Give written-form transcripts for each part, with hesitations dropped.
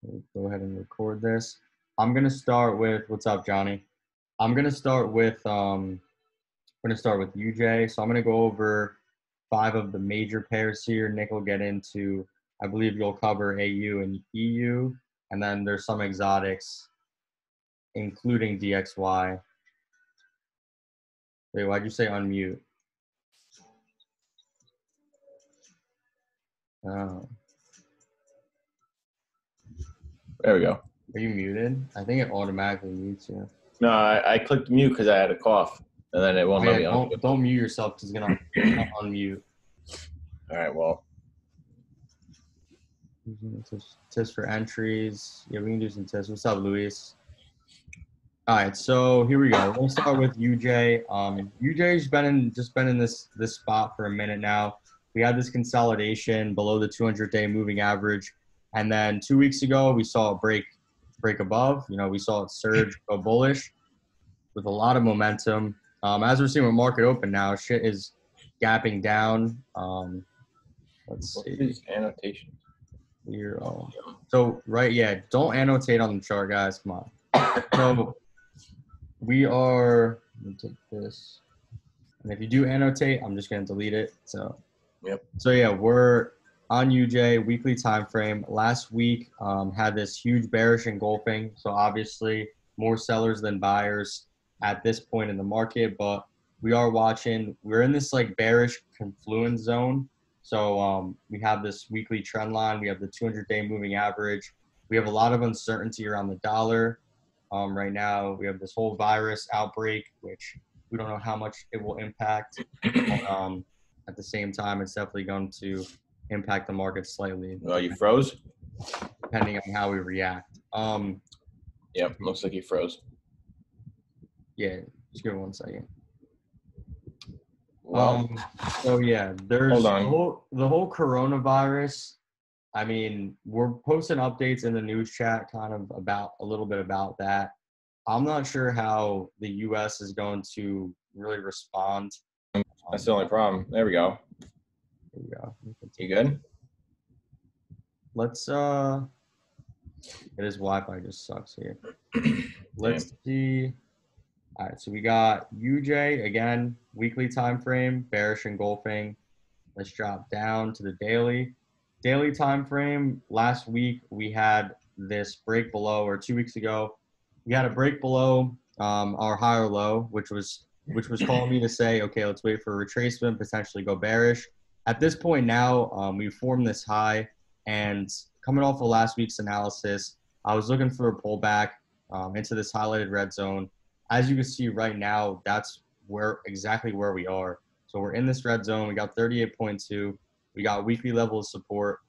We'll go ahead and record this. I'm gonna start with what's up, Johnny. I'm gonna start with UJ. So I'm gonna go over five of the major pairs here. Nick will get into, I believe you'll cover AU and EU, and then there's some exotics, including DXY. Wait, why'd you say unmute? Oh, There we go. are you muted? I think it automatically mutes you. No, I clicked mute because I had a cough, and then it won't let me unmute. Don't mute yourself because it's gonna unmute. All right, well. Tips for entries. Yeah, we can do some tips. What's up, Luis? All right, so here we go. We'll start with UJ. UJ's been in this spot for a minute now. We had this consolidation below the 200-day moving average, and then 2 weeks ago we saw a break above. We saw it surge, go bullish, with a lot of momentum. As we're seeing with market open now, shit is gapping down. Let's see. These annotations. So right, yeah, don't annotate on the chart, guys. Come on. So we are. Let me take this, and if you do annotate, I'm just gonna delete it. So. Yep. So yeah, we're on UJ weekly time frame. Last week had this huge bearish engulfing. So obviously more sellers than buyers at this point in the market, but we are watching. We're in this like bearish confluence zone. So we have this weekly trend line. We have the 200-day moving average. We have a lot of uncertainty around the dollar. Right now, we have this whole virus outbreak, which we don't know how much it will impact. At the same time, it's definitely going to impact the market slightly. Oh, you froze? Depending on how we react. Yep, looks like you froze. Yeah, just give me 1 second. Well, so yeah, there's hold on. the whole coronavirus. I mean, we're posting updates in the news chat kind of about a little bit about that. I'm not sure how the U.S. is going to really respond. That's the only problem. There we go. Here we go. You good? Let's his Wi-Fi just sucks here. Let's see. All right, so we got UJ again, weekly time frame, bearish engulfing. Let's drop down to the daily time frame. Last week we had this break below, or 2 weeks ago, we had a break below our higher low, which was calling me to say, okay, let's wait for a retracement, potentially go bearish. At this point now, we formed this high, and coming off of last week's analysis, I was looking for a pullback into this highlighted red zone. As you can see right now, that's exactly where we are. So we're in this red zone. We got 38.2. We got weekly level of support.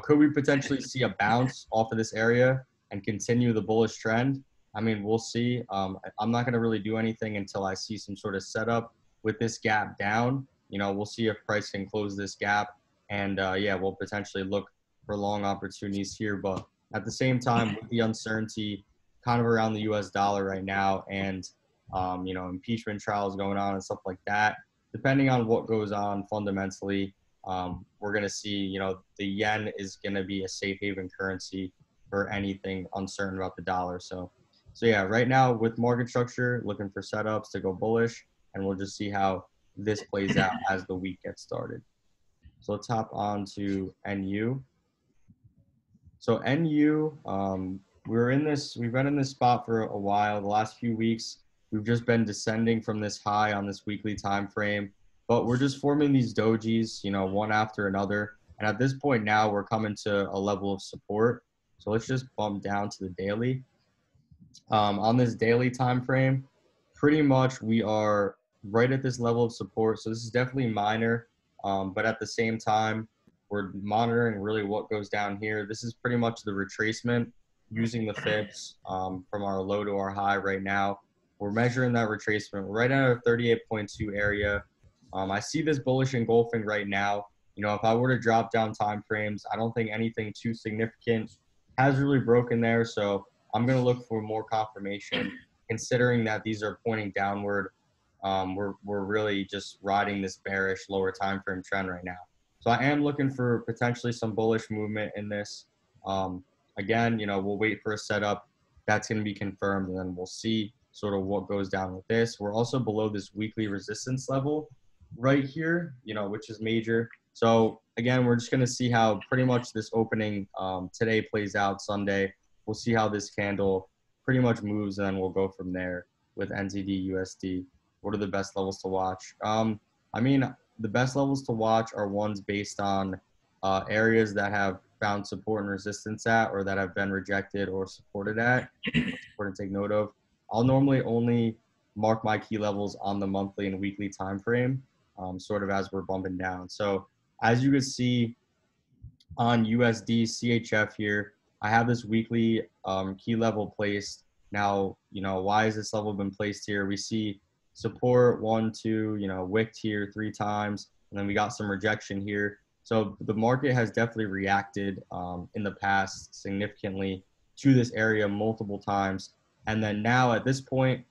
Could we potentially see a bounce off of this area and continue the bullish trend? I mean, we'll see. I'm not going to really do anything until I see some sort of setup with this gap down. We'll see if price can close this gap. And, yeah, we'll potentially look for long opportunities here. But at the same time, with the uncertainty kind of around the U.S. dollar right now and, impeachment trials going on and stuff like that, depending on what goes on fundamentally, we're going to see, the yen is going to be a safe haven currency for anything uncertain about the dollar. So yeah, right now with market structure, looking for setups to go bullish, and we'll just see how this plays out as the week gets started. So let's hop on to NU. So NU, we've been in this spot for a while. The last few weeks, we've just been descending from this high on this weekly time frame, but we're just forming these dojis, one after another. And at this point now, we're coming to a level of support. So let's just bump down to the daily. On this daily time frame, pretty much we are right at this level of support. So this is definitely minor, but at the same time, we're monitoring really what goes down here. This is pretty much the retracement using the Fibs from our low to our high right now. We're measuring that retracement right at our 38.2 area. I see this bullish engulfing right now. If I were to drop down time frames, I don't think anything too significant has really broken there. So I'm going to look for more confirmation, considering that these are pointing downward. We're really just riding this bearish lower time frame trend right now. So I am looking for potentially some bullish movement in this. again, we'll wait for a setup that's going to be confirmed, and then we'll see sort of what goes down with this. We're also below this weekly resistance level right here, which is major. So again, we're just going to see how pretty much this opening today plays out Sunday. We'll see how this candle pretty much moves, and then we'll go from there with NZD USD. What are the best levels to watch? I mean, the best levels to watch are ones based on areas that have found support and resistance at, or that have been rejected or supported at, important to take note of. I'll normally only mark my key levels on the monthly and weekly time frame, sort of as we're bumping down. So as you can see on USD CHF here, I have this weekly key level placed. Now, why has this level been placed here? We see support 1, 2, wicked here 3 times, and then we got some rejection here. So the market has definitely reacted in the past significantly to this area multiple times. And then now at this point,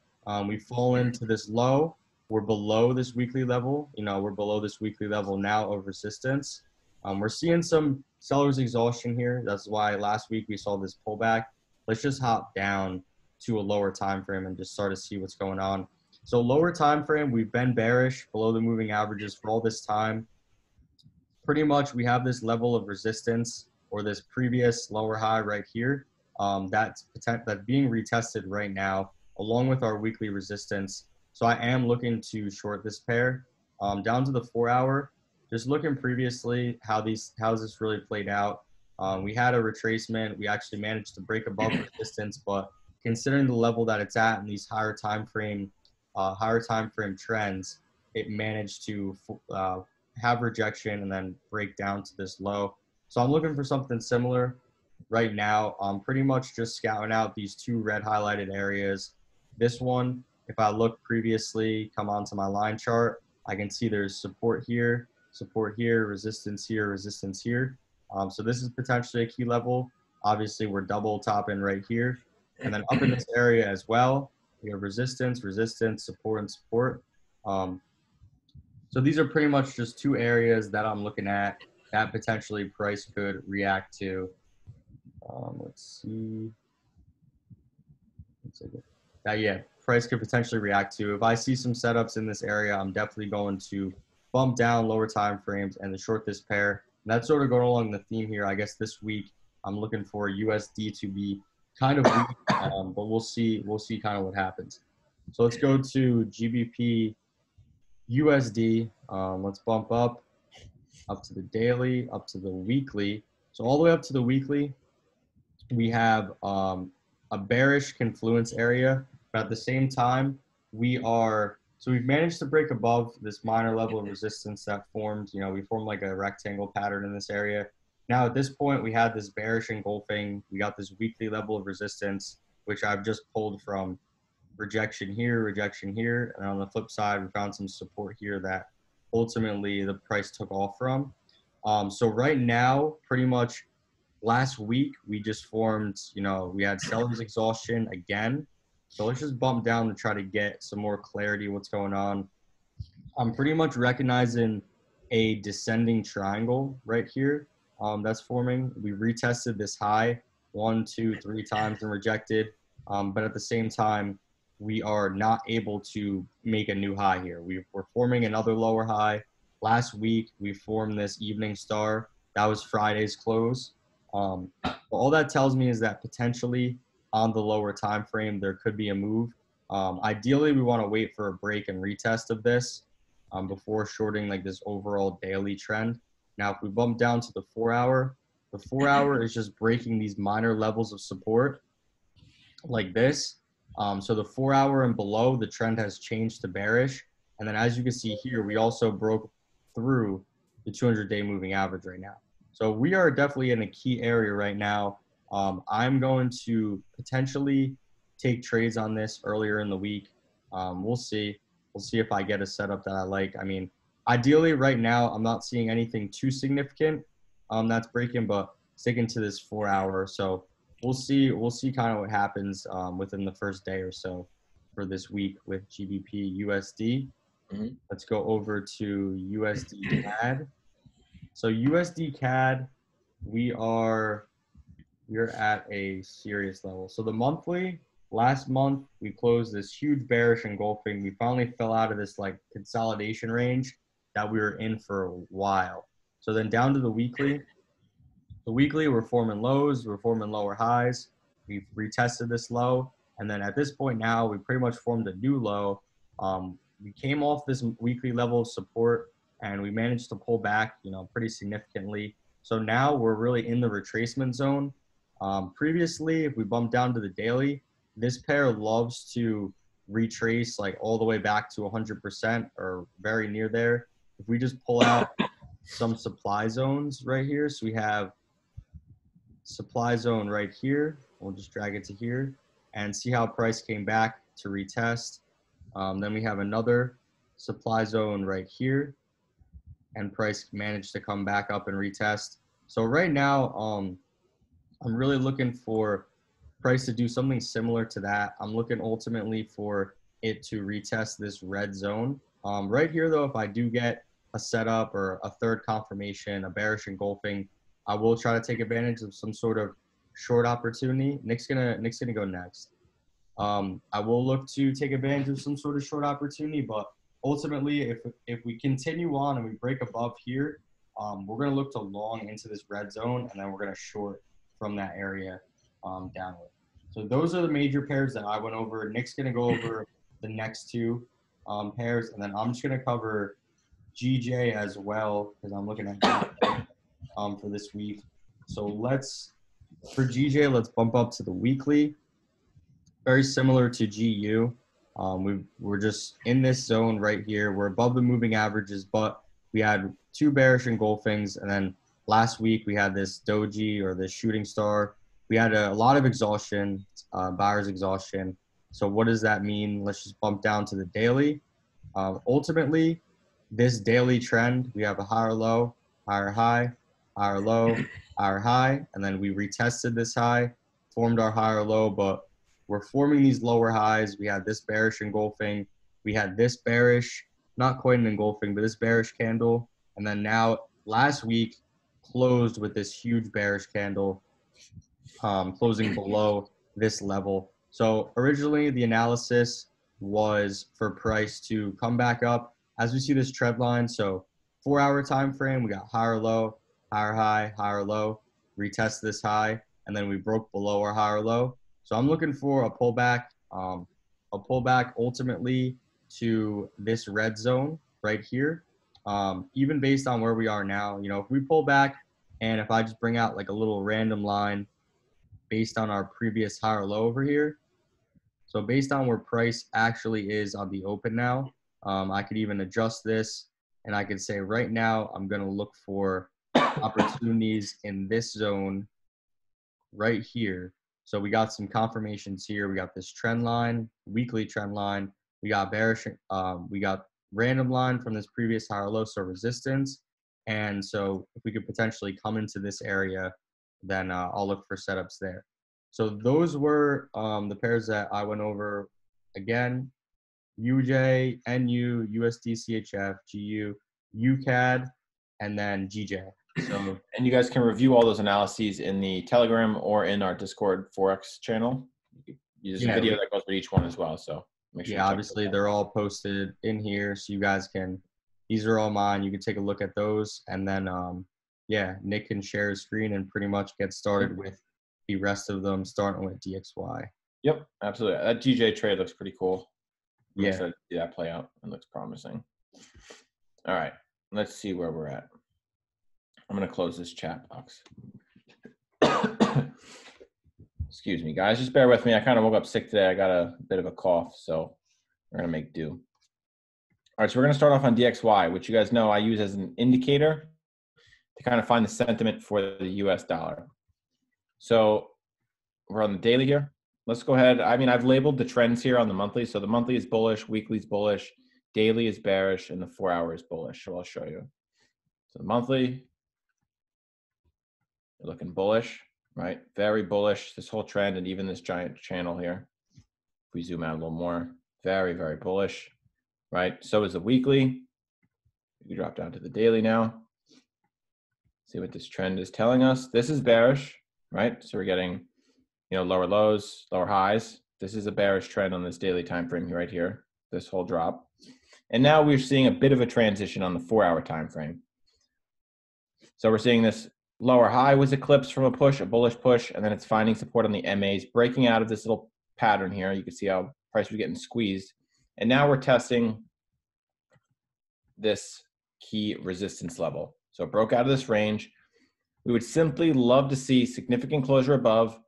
we've fallen to this low. We're below this weekly level. We're below this weekly level now of resistance. We're seeing some seller's exhaustion here. That's why last week we saw this pullback. Let's just hop down to a lower time frame and just start to see what's going on. So lower time frame, we've been bearish below the moving averages for all this time. Pretty much we have this level of resistance, or this previous lower high right here, that's being retested right now along with our weekly resistance. So I am looking to short this pair down to the 4-hour. Just looking previously how this really played out. We had a retracement. We actually managed to break above resistance, but considering the level that it's at and these higher time frame trends, it managed to have rejection and then break down to this low. So I'm looking for something similar right now. I'm pretty much just scouting out these 2 red highlighted areas. This one, if I look previously, come onto my line chart, I can see there's support here, resistance here, resistance here. So this is potentially a key level. Obviously, we're double topping right here. And then up in this area as well, we have resistance, support, and support. So these are pretty much just 2 areas that I'm looking at that potentially price could react to. Let's see. Yeah, price could potentially react to. If I see some setups in this area, I'm definitely going to bump down lower time frames and short this pair. And that's sort of going along the theme here. I guess this week I'm looking for USD to be kind of weak, but we'll see kind of what happens. So let's go to GBP USD. Let's bump up to the daily, up to the weekly. So all the way up to the weekly, we have a bearish confluence area, but at the same time, we've managed to break above this minor level of resistance that formed. We formed like a rectangle pattern in this area. Now at this point, we had this bearish engulfing. We got this weekly level of resistance, which I've just pulled from rejection here, and on the flip side, we found some support here that ultimately the price took off from. So right now, pretty much last week, we just formed, we had seller's exhaustion again. So let's just bump down to try to get some more clarity what's going on. I'm pretty much recognizing a descending triangle right here that's forming. We retested this high 1, 2, 3 times and rejected. But at the same time, we are not able to make a new high here. We're forming another lower high. Last week, we formed this evening star. That was Friday's close. But all that tells me is that potentially on the lower time frame, there could be a move. Ideally, we want to wait for a break and retest of this before shorting like this overall daily trend. Now, if we bump down to the 4-hour, the 4-hour is just breaking these minor levels of support like this. So the 4-hour and below, the trend has changed to bearish. And then as you can see here, we also broke through the 200-day moving average right now. So we are definitely in a key area right now. I'm going to potentially take trades on this earlier in the week. We'll see. We'll see if I get a setup that I like. I mean, ideally right now, I'm not seeing anything too significant that's breaking, but sticking to this 4-hour. So we'll see kind of what happens within the first day or so for this week with GBP USD. Let's go over to USD CAD. So USD CAD, we are we're at a serious level. So the monthly, last month we closed this huge bearish engulfing. We finally fell out of this like consolidation range that we were in for a while. So then down to the weekly. The weekly, we're forming lows, we're forming lower highs. We've retested this low, and then at this point now, we pretty much formed a new low. We came off this weekly level of support, and we managed to pull back, pretty significantly. So now we're really in the retracement zone. Previously, if we bump down to the daily, this pair loves to retrace like all the way back to 100% or very near there. If we just pull out some supply zones right here, so we have supply zone right here. We'll just drag it to here and see how price came back to retest. Then we have another supply zone right here, and price managed to come back up and retest. So right now, I'm really looking for price to do something similar to that. I'm looking ultimately for it to retest this red zone. Right here, though, if I do get a setup or a third confirmation, a bearish engulfing, I will try to take advantage of some sort of short opportunity. Nick's gonna go next. I will look to take advantage of some sort of short opportunity, but ultimately, if we continue on and we break above here, we're gonna look to long into this red zone, and then we're gonna short from that area downward. So those are the major pairs that I went over. Nick's gonna go over the next two pairs, and then I'm just gonna cover GJ as well because I'm looking at for this week. So for GJ, let's bump up to the weekly. Very similar to GU. We're just in this zone right here. We're above the moving averages, but we had two bearish engulfings, and then last week we had this doji or this shooting star. We had a lot of exhaustion, buyer's exhaustion. So what does that mean? Let's just bump down to the daily. Ultimately, this daily trend, we have a higher low, higher high, higher low, higher high, and then we retested this high, formed our higher low, but we're forming these lower highs. We had this bearish engulfing. We had this bearish, not quite an engulfing, but this bearish candle. And then now last week closed with this huge bearish candle, closing below this level. So originally the analysis was for price to come back up as we see this trend line. So 4-hour time frame, we got higher low, higher high, higher low, retest this high, and then we broke below our higher low. So I'm looking for a pullback ultimately to this red zone right here. Even based on where we are now, if we pull back and if I just bring out like a little random line based on our previous higher low over here. So based on where price actually is on the open now, I could even adjust this and I could say right now I'm going to look for opportunities in this zone right here. So we got some confirmations here. We got this trend line, weekly trend line. We got bearish, we got random line from this previous higher low, so resistance. And so if we could potentially come into this area, then I'll look for setups there. So those were the pairs that I went over. Again, UJ, NU, USD, CHF, GU, UCAD, and then GJ. So, and you guys can review all those analyses in the Telegram or in our Discord Forex channel. There's a video that goes with each one as well. So make sure. Yeah, obviously they're all posted in here, so you guys can. These are all mine. You can take a look at those, and then Nick can share his screen and pretty much get started with the rest of them, starting with DXY. Yep, absolutely. That GJ trade looks pretty cool. I'm excited to see that play out. It looks promising. All right, let's see where we're at. I'm going to close this chat box. Excuse me, guys. Just bear with me. I kind of woke up sick today. I got a bit of a cough, so we're going to make do. All right, so we're going to start off on DXY, which you guys know I use as an indicator to kind of find the sentiment for the US dollar. So we're on the daily here. Let's go ahead. I mean, I've labeled the trends here on the monthly. So the monthly is bullish, weekly is bullish, daily is bearish, and the 4-hour is bullish. So I'll show you. So the monthly, you're looking bullish, right? Very bullish, this whole trend and even this giant channel here. If we zoom out a little more, very, very bullish, right? So is the weekly. You drop down to the daily now. See what this trend is telling us. This is bearish, right? So we're getting, lower lows, lower highs. This is a bearish trend on this daily time frame right here, this whole drop. And now we're seeing a bit of a transition on the 4-hour time frame. So we're seeing this lower high was eclipsed from a push, a bullish push, and then it's finding support on the MAs, breaking out of this little pattern here. You can see how price was getting squeezed. And now we're testing this key resistance level. So it broke out of this range. We would simply love to see significant closure above,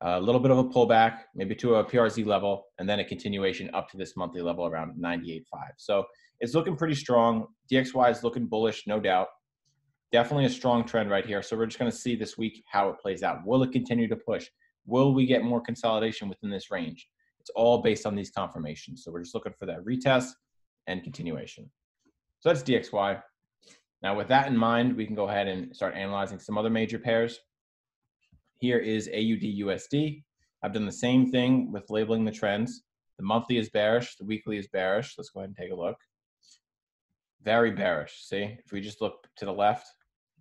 a little bit of a pullback, maybe to a PRZ level, and then a continuation up to this monthly level around 98.5. So it's looking pretty strong. DXY is looking bullish, no doubt. Definitely a strong trend right here. So we're just going to see this week how it plays out. Will it continue to push? Will we get more consolidation within this range? It's all based on these confirmations. So we're just looking for that retest and continuation. So that's DXY. Now with that in mind, we can go ahead and start analyzing some other major pairs. Here is AUD USD. I've done the same thing with labeling the trends. The monthly is bearish, the weekly is bearish. Let's go ahead and take a look. Very bearish. See, if we just look to the left,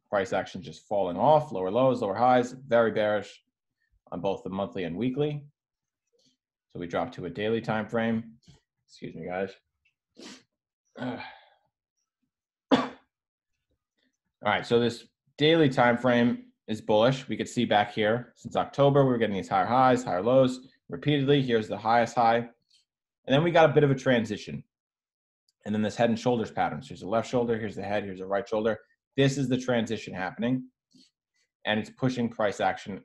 price action just falling off, lower lows, lower highs, very bearish on both the monthly and weekly. So we drop to a daily time frame. Excuse me, guys. All right, so this daily time frame is bullish. We could see back here since October, we were getting these higher highs, higher lows repeatedly. Here's the highest high. And then we got a bit of a transition. And then this head and shoulders pattern. So here's the left shoulder, here's the head, here's the right shoulder. This is the transition happening. And it's pushing price action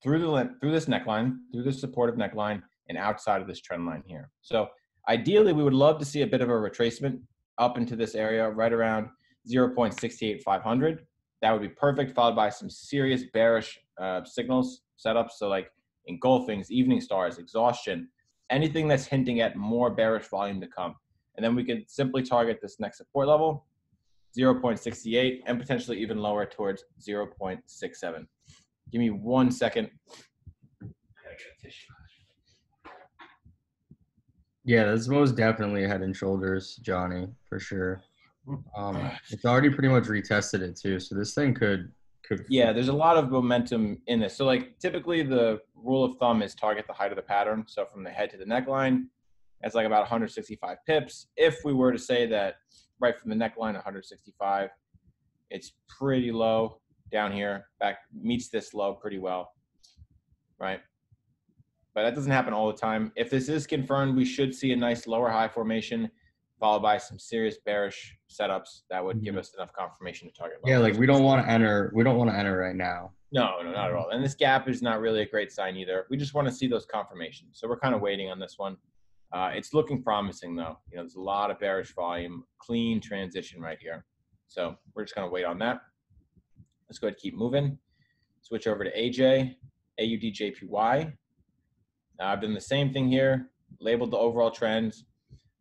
through this neckline, through this supportive neckline, and outside of this trend line here. So ideally, we would love to see a bit of a retracement up into this area, right around 0.68500. That would be perfect, followed by some serious bearish signals, setups. So like engulfings, evening stars, exhaustion, anything that's hinting at more bearish volume to come. And then we could simply target this next support level, 0.68, and potentially even lower towards 0.67. Give me 1 second. Yeah, that's most definitely head and shoulders, Johnny, for sure. It's already pretty much retested it too, so this thing could. Yeah, there's a lot of momentum in this. So like typically the rule of thumb is target the height of the pattern. So from the head to the neckline, that's like about 165 pips. If we were to say that right from the neckline, 165, it's pretty low down here, back meets this low pretty well, right? But that doesn't happen all the time. If this is confirmed, we should see a nice lower high formation followed by some serious bearish setups that would give us enough confirmation to target levels. Yeah, like we don't want to enter right now. No, not at all. And this gap is not really a great sign either. We just want to see those confirmations. So we're kind of waiting on this one. It's looking promising though. There's a lot of bearish volume, clean transition right here. So we're just going to wait on that. Let's go ahead and keep moving. Switch over to AJ, AUDJPY. Now I've done the same thing here, labeled the overall trends.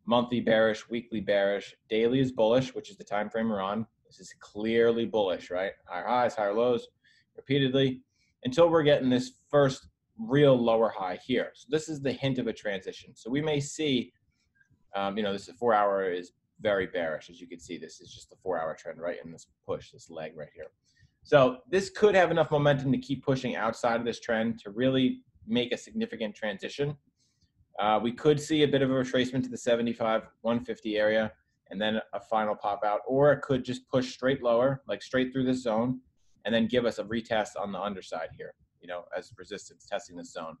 Monthly bearish, weekly bearish, daily is bullish, which is the time frame we're on. This is clearly bullish, right? Higher highs, higher lows, repeatedly, until we're getting this first real lower high here. So this is the hint of a transition. So we may see, this 4-hour is very bearish. As you can see, this is just the 4-hour trend, right? In this push, this leg right here. So this could have enough momentum to keep pushing outside of this trend to really make a significant transition. We could see a bit of a retracement to the 75-150 area and then a final pop out, or it could just push straight lower, like straight through this zone, and then give us a retest on the underside here, as resistance testing this zone.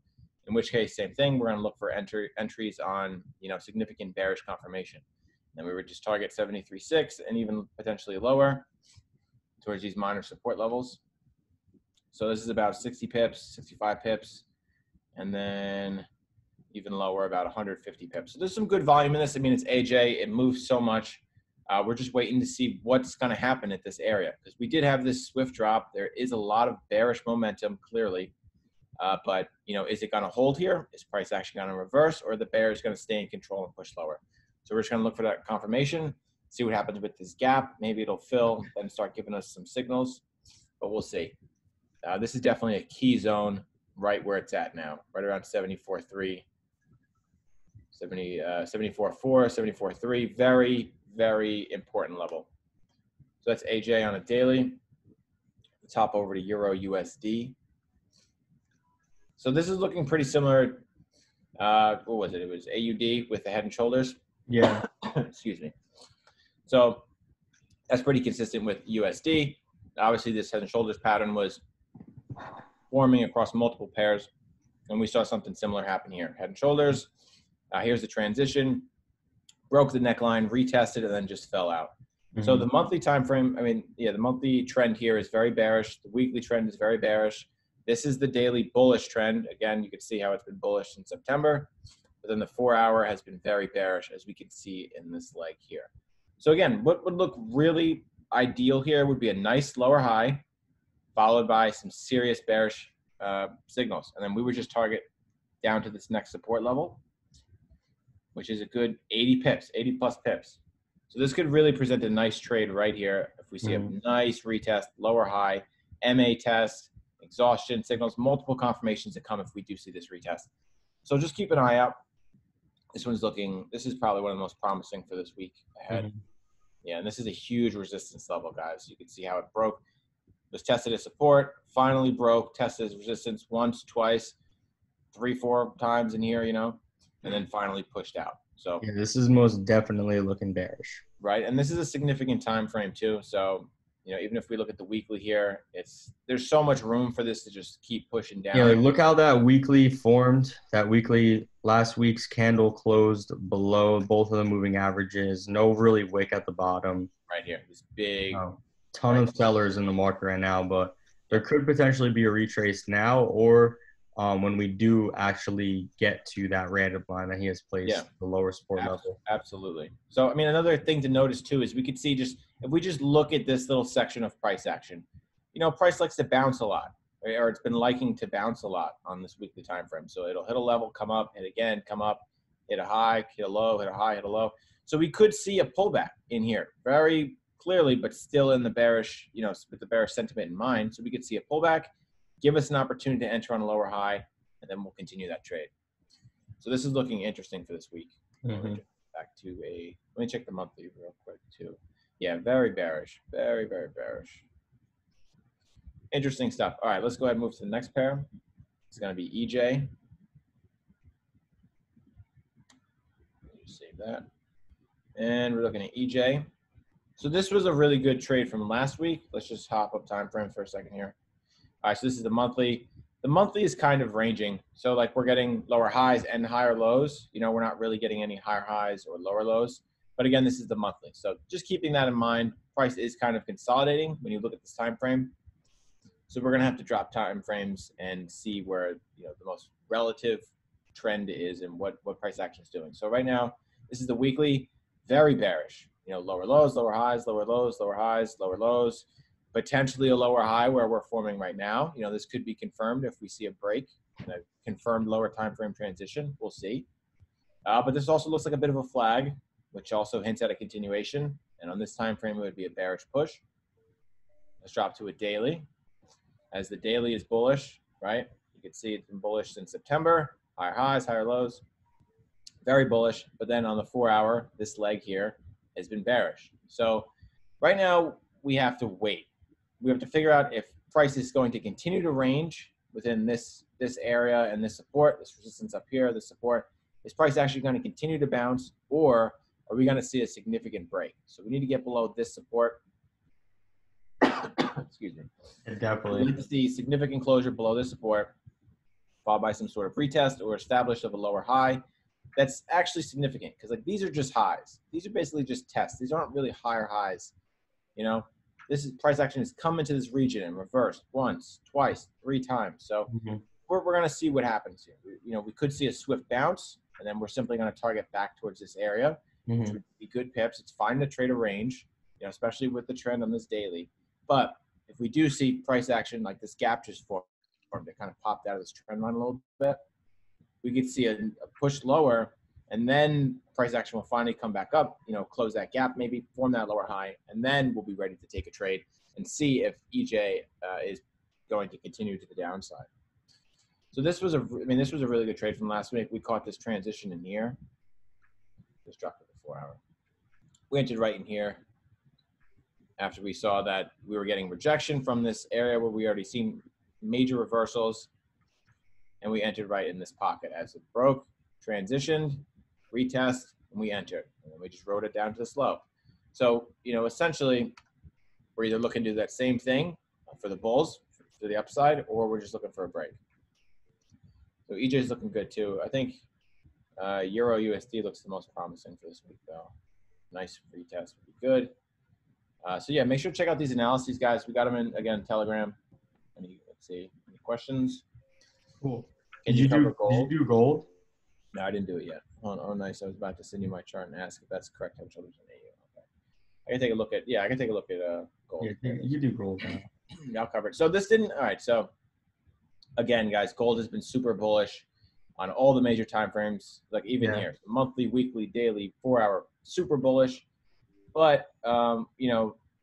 In which case, same thing, we're going to look for entries on, significant bearish confirmation. Then we would just target 73.6 and even potentially lower towards these minor support levels. So this is about 60 pips, 65 pips, and then even lower, about 150 pips. So there's some good volume in this. I mean, it's AJ. It moves so much. We're just waiting to see what's going to happen at this area because we did have this swift drop. There is a lot of bearish momentum, clearly. But, is it going to hold here? Is price actually going to reverse, or the bear is going to stay in control and push lower? So we're just going to look for that confirmation, see what happens with this gap. Maybe it'll fill, then start giving us some signals, but we'll see. This is definitely a key zone right where it's at now, right around 74.3. 74.4, 74.3, very, very important level. So that's AJ on a daily. Let's hop over to Euro USD. So this is looking pretty similar. What was it? It was AUD with the head and shoulders. Yeah. Excuse me. So that's pretty consistent with USD. Obviously, this head and shoulders pattern was forming across multiple pairs, and we saw something similar happen here. Head and shoulders. Here's the transition. Broke the neckline, retested, and then just fell out. So the monthly time frame, I mean, yeah, the monthly trend here is very bearish. The weekly trend is very bearish. This is the daily bullish trend. Again, you can see how it's been bullish since September. But then the 4-hour has been very bearish, as we can see in this leg here. So again, what would look really ideal here would be a nice lower high, followed by some serious bearish signals. And then we would just target down to this next support level, which is a good 80 pips, 80 plus pips. So this could really present a nice trade right here. If we see a nice retest, lower high, MA test, exhaustion signals, multiple confirmations that come if we do see this retest. So just keep an eye out. This is probably one of the most promising for this week ahead. Yeah, and this is a huge resistance level, guys. You can see how it broke. Was tested as support, finally broke, tested as resistance once, twice, 3-4 times in here, and then finally pushed out. So yeah, this is most definitely looking bearish. Right, and this is a significant time frame too. So, even if we look at the weekly here, there's so much room for this to just keep pushing down. Yeah, look how that weekly formed. That weekly, last week's candle closed below both of the moving averages. No really wick at the bottom. Right here, this big ton of sellers in the market right now, but there could potentially be a retrace now, or when we do actually get to that random line that he has placed the lower support level. Absolutely. So, I mean, another thing to notice too is we could see if we just look at this little section of price action, price likes to bounce a lot, right? Or it's been liking to bounce a lot on this weekly time frame. So it'll hit a level, come up, hit again, come up, hit a high, hit a low, hit a high, hit a low. So we could see a pullback in here very clearly, but still in the bearish, with the bearish sentiment in mind. So we could see a pullback, give us an opportunity to enter on a lower high, and then we'll continue that trade. So this is looking interesting for this week. Back to let me check the monthly real quick too. Yeah, very bearish, very, very bearish. Interesting stuff. All right, let's go ahead and move to the next pair. It's going to be EJ. Just save that. And we're looking at EJ. So this was a really good trade from last week. Let's just hop up time frame for a second here. All right, so this is the monthly. The monthly is kind of ranging. So like we're getting lower highs and higher lows. We're not really getting any higher highs or lower lows. But again, this is the monthly. So just keeping that in mind, price is kind of consolidating when you look at this time frame. So we're going to have to drop time frames and see where the most relative trend is and what price action is doing. So right now, this is the weekly, very bearish. Lower lows, lower highs, lower lows, lower highs, lower lows. Potentially a lower high where we're forming right now. This could be confirmed if we see a break and a confirmed lower time frame transition. We'll see. But this also looks like a bit of a flag, which also hints at a continuation. And on this time frame, it would be a bearish push. Let's drop to a daily. As the daily is bullish, right? You can see it's been bullish since September. Higher highs, higher lows. Very bullish. But then on the 4-hour, this leg here has been bearish. So right now, we have to wait. We have to figure out if price is going to continue to range within this area and this support, this resistance up here, this support. Is price actually going to continue to bounce, or are we going to see a significant break? So we need to get below this support. Excuse me. Definitely. We need to see significant closure below this support, followed by some sort of retest or establish of a lower high. That's actually significant because these are just highs. These are basically just tests. These aren't really higher highs. This is price action has come into this region and reversed once, twice, 3 times. So we're going to see what happens here. We could see a swift bounce, and then we're simply going to target back towards this area, which would be good pips. It's fine to trade a range, especially with the trend on this daily. But if we do see price action like this gap just formed, it kind of popped out of this trend line a little bit, we could see a push lower, and then price action will finally come back up, close that gap, maybe form that lower high, and then we'll be ready to take a trade and see if EJ is going to continue to the downside. So this was a really good trade from last week. We caught this transition in here. Just dropped it the 4-hour. We entered right in here after we saw that we were getting rejection from this area where we already seen major reversals. and we entered right in this pocket as it broke, transitioned, retest, and we entered. And then we just rode it down to the slope. So, essentially, we're either looking to do that same thing for the bulls, to the upside, or we're just looking for a break. So EJ is looking good too. I think Euro USD looks the most promising for this week, though. Nice retest would be good. So yeah, make sure to check out these analyses, guys. We got them in, again, Telegram. Let's see, any questions? Cool. Did you do gold? No, I didn't do it yet. Oh, nice. I was about to send you my chart and ask if that's correct. How much others in AU? Okay. I can take a look at gold. Yeah, you do gold now. Yeah, I'll cover it. So this didn't. All right. So again, guys, gold has been super bullish on all the major time frames, like even here, monthly, weekly, daily, 4-hour, super bullish. But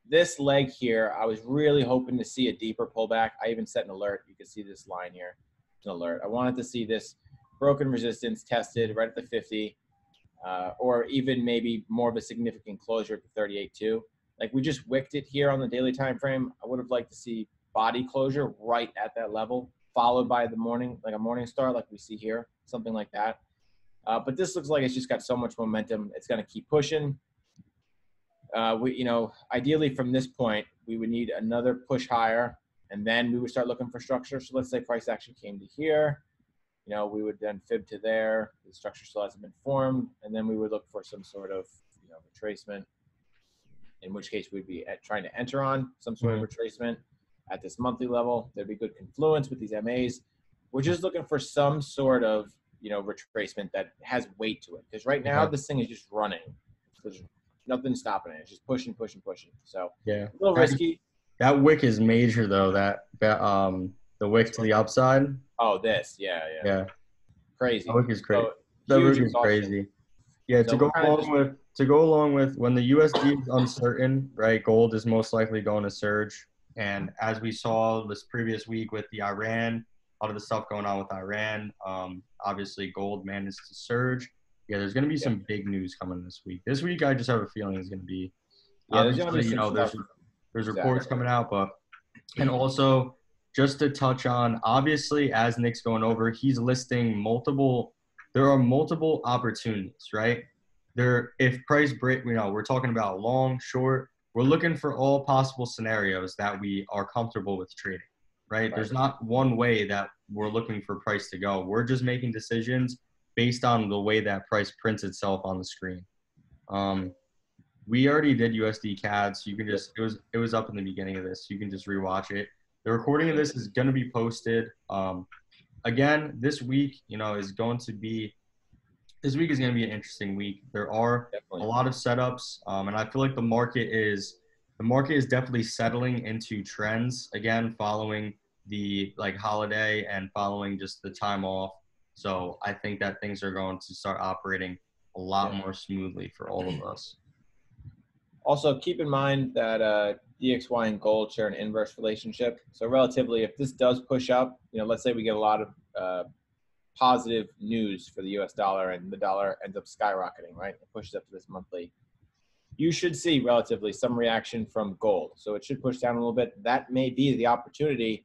this leg here, I was really hoping to see a deeper pullback. I even set an alert. You can see this line here. It's an alert. I wanted to see this broken resistance tested right at the 50, or even maybe more of a significant closure at the 38.2. Like we just wicked it here on the daily time frame. I would have liked to see body closure right at that level, followed by the morning, like a morning star, like we see here, something like that. But this looks like it's just got so much momentum. It's going to keep pushing. Ideally from this point, we would need another push higher, and then we would start looking for structure. So let's say price action came to here. We would then fib to there. The structure still hasn't been formed, and then we would look for some sort of, retracement. In which case we'd be trying to enter on some sort of retracement at this monthly level. There'd be good confluence with these MAs. We're just looking for some sort of, retracement that has weight to it. Because right now this thing is just running. There's nothing stopping it. It's just pushing. So yeah, a little risky. That wick is major though. The wick to the upside. Oh, this, yeah. Crazy. That wick is crazy. So, the wick is crazy. Yeah, so to go along with when the USD is uncertain, right? Gold is most likely going to surge, and as we saw this previous week with the Iran, a lot of the stuff going on with Iran, obviously gold managed to surge. Yeah, there's going to be some big news coming this week. This week, I just have a feeling it's going to be. Obviously, there's reports coming out, and also just to touch on, obviously, as Nick's going over, he's listing there are multiple opportunities, right? If price break, we're talking about long, short, we're looking for all possible scenarios that we are comfortable with trading, right? There's not one way that we're looking for price to go. We're just making decisions based on the way that price prints itself on the screen. We already did USD CAD, so you can just, it was up in the beginning of this. You can just rewatch it. The recording of this is going to be posted. Again, this week, is going to be an interesting week. There are a lot of setups, and I feel like the market is definitely settling into trends again, following the holiday and following just the time off. So I think that things are going to start operating a lot more smoothly for all of us. Also, keep in mind that DXY and gold share an inverse relationship. So relatively, if this does push up, let's say we get a lot of positive news for the US dollar and the dollar ends up skyrocketing, right? It pushes up to this monthly. You should see relatively some reaction from gold. So it should push down a little bit. That may be the opportunity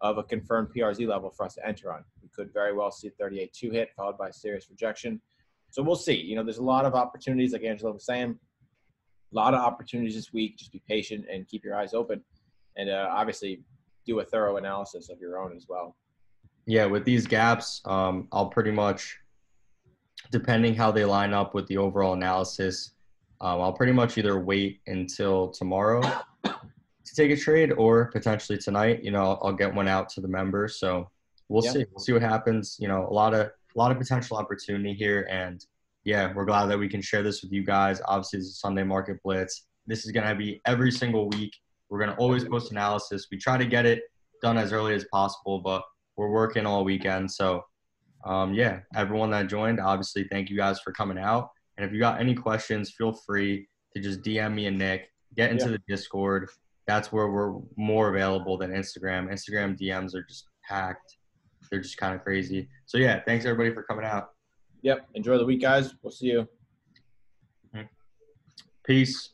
of a confirmed PRZ level for us to enter on. We could very well see a 38.2 hit followed by a serious rejection. So we'll see. There's a lot of opportunities, like Angela was saying. A lot of opportunities this week. Just be patient and keep your eyes open, and obviously do a thorough analysis of your own as well. Yeah, with these gaps, I'll pretty much, depending how they line up with the overall analysis, I'll pretty much either wait until tomorrow to take a trade or potentially tonight. I'll get one out to the members. So we'll see. We'll see what happens. A lot of potential opportunity here, and yeah, we're glad that we can share this with you guys. Obviously, it's a Sunday Market Blitz. This is going to be every single week. We're going to always post analysis. We try to get it done as early as possible, but we're working all weekend. So, yeah, everyone that joined, obviously, thank you guys for coming out. And if you got any questions, feel free to just DM me and Nick. Get into the Discord. That's where we're more available than Instagram. Instagram DMs are just packed. They're just kind of crazy. So, yeah, thanks, everybody, for coming out. Yep. Enjoy the week, guys. We'll see you. Peace.